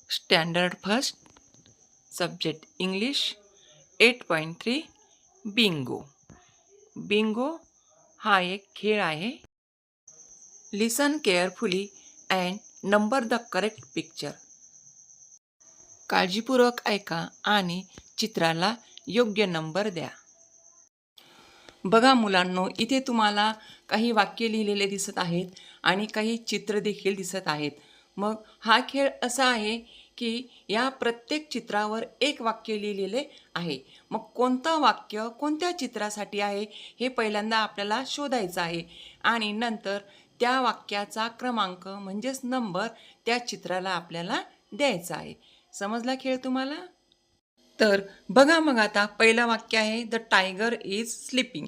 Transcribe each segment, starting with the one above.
Standard first, subject English, 8.3 bingo. Bingo हा एक खेळ आहे. Listen carefully and number the correct picture. काळजीपूर्वक ऐका आणि चित्राला योग्य नंबर द्या. बघा मुलांनो, इथे तुम्हाला काही वाक्य लिहिलेले दिसत आहेत आणि काही चित्र देखील दिसत आहेत. मग हा खेळ असा आहे की या प्रत्येक चित्रावर एक वाक्य लिहिलेले आहे. मग कोणतं वाक्य कोणत्या चित्रासाठी आहे हे पहिल्यांदा आपल्याला शोधायचं आहे आणि नंतर त्या वाक्याचा क्रमांक म्हणजेच नंबर त्या चित्राला आपल्याला द्यायचा आहे. समजला खेळ तुम्हाला? तर बघा मग आता पहिलं वाक्य आहे द टायगर इज स्लीपिंग,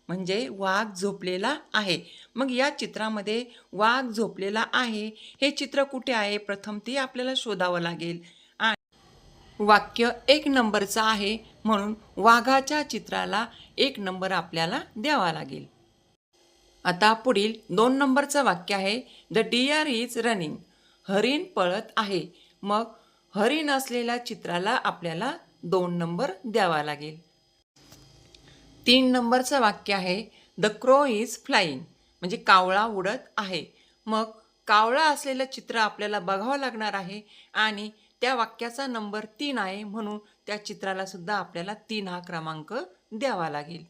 म्हणजे वाघ झोपलेला आहे. मग या चित्रामध्ये वाघ झोपलेला आहे हे चित्र कुठे आहे प्रथम ते आपल्याला शोधावं लागेल. आणि वाक्य 1 नंबरचं आहे म्हणून वाघाच्या चित्राला 1 नंबर आपल्याला द्यावा लागेल. आता पुढील 2 नंबरचं वाक्य आहे द डिअर इज रनिंग, हरिण पळत आहे. मग हरिण असलेल्या चित्राला आपल्याला 2 नंबर द्यावा लागेल. 3 नंबरचं वाक्य आहे द क्रो इज फ्लाइंग, म्हणजे कावळा उडत आहे. मग कावळा असलेलं चित्र आपल्याला बघावं लागणार आहे आणि त्या वाक्याचा नंबर 3 आहे म्हणून त्या चित्राला सुद्धा आपल्याला 3 हा क्रमांक द्यावा लागेल.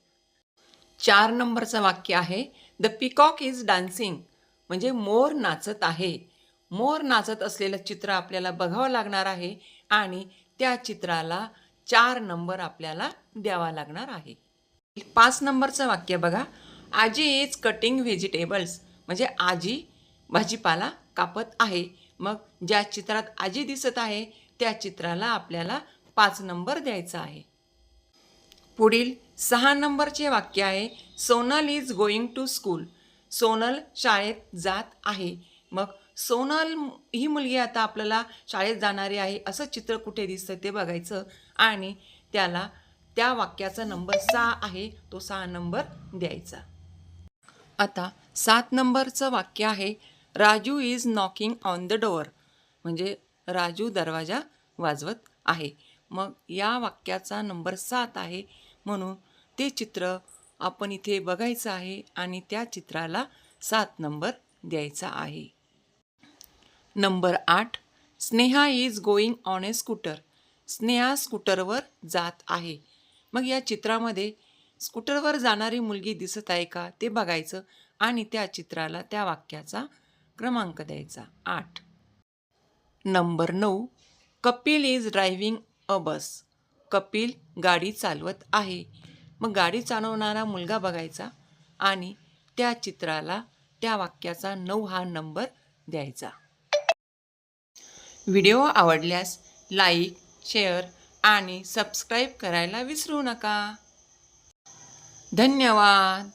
4 नंबरचं वाक्य आहे द पिकॉक इज डान्सिंग, म्हणजे मोर नाचत आहे. मोर नाचत असलेलं चित्र आपल्याला बघावं लागणार आहे आणि त्या चित्राला 4 नंबर आपल्याला द्यावा लागणार आहे. 5 नंबरचं वाक्य बघा, आजी इज कटिंग व्हेजिटेबल्स, म्हणजे आजी भाजीपाला कापत आहे. मग ज्या चित्रात आजी दिसत आहे त्या चित्राला आपल्याला 5 नंबर द्यायचा आहे. पुढील 6 नंबरचे वाक्य आहे Sonal is going to school, Sonal शाळेत जात आहे. मग सोनल ही मुलगी आता आपल्याला शाळेत जाणारी आहे असं चित्र कुठे दिसतं ते बघायचं आणि त्याला त्या वाक्याचा नंबर 6 आहे तो 6 नंबर द्यायचा. आता 7 नंबरचं वाक्य आहे Raju is knocking on the door, म्हणजे राजू दरवाजा वाजवत आहे. मग या वाक्याचा नंबर 7 आहे म्हणून ते चित्र आपण इथे बघायचं आहे आणि त्या चित्राला 7 नंबर द्यायचा आहे. Number 8 Sneha is going on a scooter, Sneha स्कूटरवर जात आहे. मग या चित्रामध्ये स्कूटरवर जाणारी मुलगी दिसत आहे का ते बघायचं आणि त्या चित्राला त्या वाक्याचा क्रमांक द्यायचा 8. नंबर 9 कपिल इज ड्रायव्हिंग अ बस, कपिल गाडी चालवत आहे. मग गाडी चालवणारा मुलगा बघायचा आणि त्या चित्राला त्या वाक्याचा 9 हा नंबर द्यायचा. व्हिडिओ आवडल्यास लाईक, शेअर आणि सबस्क्राईब करायला विसरू नका. धन्यवाद.